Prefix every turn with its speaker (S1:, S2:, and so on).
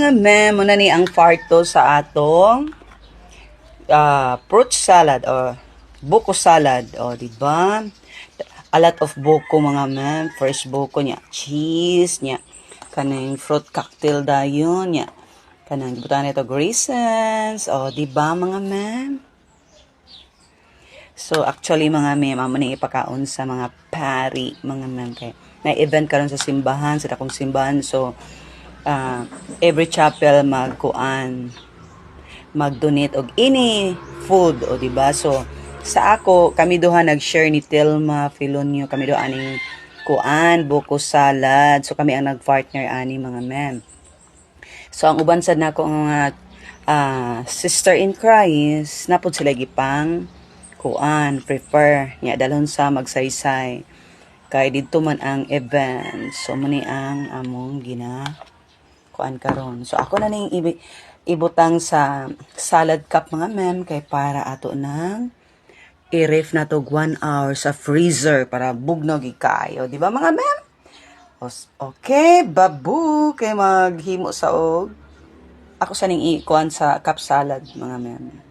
S1: mga ma'am, muna ni ang farto sa atong fruit salad or buko salad. O, diba? A lot of buko mga ma'am. Fresh buko niya. Cheese niya. Kanang fruit cocktail dayon niya. Kanang gibutan nito raisins. O, diba mga ma'am? So, actually, mga ma'am, amo na ipakaon sa mga pari, mga ma'am. Kaya, may event karon sa simbahan, sa dakong simbahan. So, every chapel mag-donate og any food, o diba? So, sa ako, kami duha nag-share ni Telma Filonio, kami duha aning kuan, buko salad. So, kami ang nag-partner ani mga ma'am. So, ang uban sad nako nga sister in Christ, napod sila gipang kuan, prepare nya dalhon sa magsaysay. Kay didto man ang event. So, muni ang among kuan karon. So, ako na ning ibutang sa salad cup mga ma'am kay para ato nang i-ref na to 1 hour sa freezer para bugnog ikayo. Di ba mga ma'am? Okay, babu kay maghimo sa og ako sa ning ikuan sa cup salad mga ma'am.